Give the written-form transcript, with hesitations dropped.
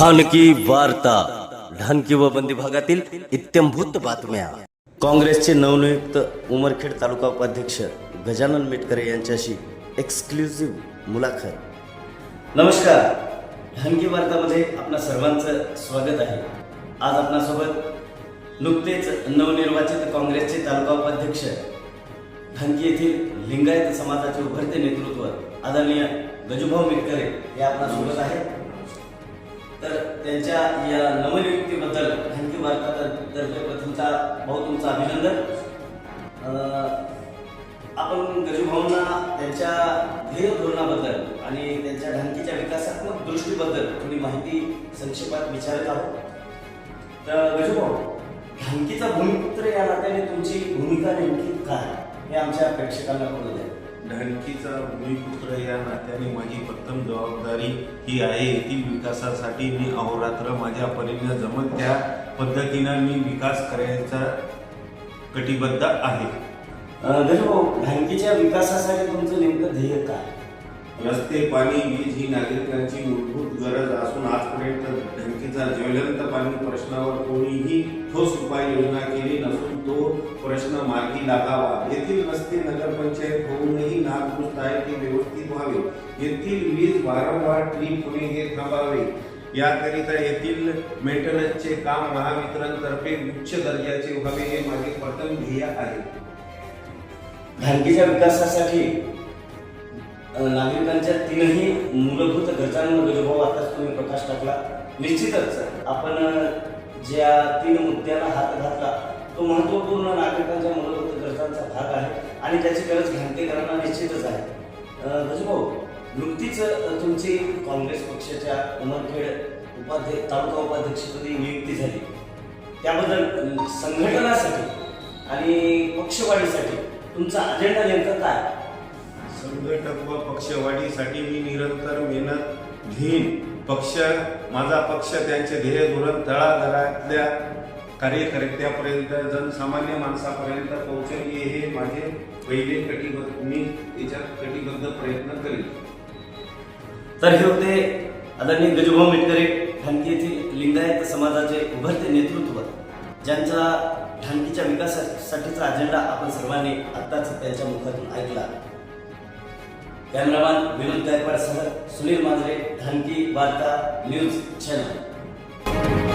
ढानकी वार्ता. ढानकी व बंदी भागातील इत्यंभूत बातम्या. काँग्रेसचे नवनियुक्त उमरखेड तालुका उपाध्यक्ष गजानन मेटकरे यांच्याशी एक्सक्लुझिव्ह मुलाखत. नमस्कार, ढानकी वार्तामध्ये आपणा सर्वांचं स्वागत आहे. आज आपणासोबत नुकतेच नवनिर्वाचित काँग्रेसचे तालुका उपाध्यक्ष ढानकी येथील लिंगायत समाजाचे उभरते नेतृत्व आदरणीय गजूभाऊ मेटकरे हे आपणासोबत आहेत. तर त्यांच्या या नवनियुक्तीबद्दल ढानकी वार्तातर्फे प्रथमचा भाऊ तुमचं अभिनंदन. आपण गजूभाऊंना त्यांच्या ध्येय धोरणाबद्दल आणि त्यांच्या ढानकीच्या विकासात्मक दृष्टीबद्दल थोडी माहिती संक्षेपात विचारत आहोत. तर गजूभाऊ, ढानकीचा भूमिपुत्र या नात्याने तुमची भूमिका नेमकी काय हे आमच्या प्रेक्षकांना कळू द्या. ढानकीचा भूमिपुत्र या नात्याने माझी प्रथम जबाबदारी ही आहे येथील विकासासाठी मी अहोरात्र माझ्या परीने जमल त्या पद्धतीनं मी विकास करायचा कटिबद्ध आहे. गजूभाऊ, ढानकीच्या विकासासाठी तुमचं नेमकं ध्येय काय? रस्ते, पाणी, वीज ही नागरिकांची मूलभूत गरज असून आजपर्यंत ढानकीचा ज्वलंत पाणी प्रश्नावर कोणीही ठोस उपाययोजना केली नसून तो प्रश्न मार्गी लागावा. येथील रस्ते नगरपंचायत होऊनही नादुरुस्त आहे ते व्यवस्थित व्हावे. येथील वीज वारंवार ट्रिप होणे हे थांबावे. याकरिता येथील मेंटेनन्सचे काम महावितरणतर्फे उच्च दर्जाचे व्हावे हे माझे प्रथम ध्येय आहे. ढानकीच्या विकासासाठी नागरिकांच्या तीनही मूलभूत गरजांवर गजूभाऊ आताच तुम्ही प्रकाश टाकला. निश्चितच आपण ज्या तीन मुद्द्याला हात घातला तो महत्त्वपूर्ण नागरिकांच्या मूलभूत गरजांचा भाग आहे आणि त्याची गरज ढानकेकरांना निश्चितच आहे. गजूभाऊ, नुकतीच तुमची काँग्रेस पक्षाच्या उमरखेड तालुका उपाध्यक्षपदी नियुक्ती झाली. त्याबद्दल संघटनासाठी आणि पक्षवाढीसाठी तुमचा अजेंडा नेमका काय? संघटक व पक्षवाढीसाठी मी निरंतर मेहनत घेईन. माझा पक्ष त्यांचे ध्येय धोरण तळागाळातल्या कार्यकर्त्यापर्यंत जनसामान्य माणसापर्यंत पोहोचवणे हे माझे पहिले मी याच्यात कटिबद्ध प्रयत्न करेन. तर हे होते आदरणीय गजूभाऊ मेटकरे, ढानकी येथील लिंगायत समाजाचे उभरते नेतृत्व, ज्यांचा ढानकीच्या विकासासाठीचा अजेंडा आपण सर्वांनी आत्ताच त्यांच्या मुखातून ऐकला. कॅमेरामॅन विनोद गायकवाड सह सुनील मांजरे, ढानकी वार्ता न्यूज चॅनल.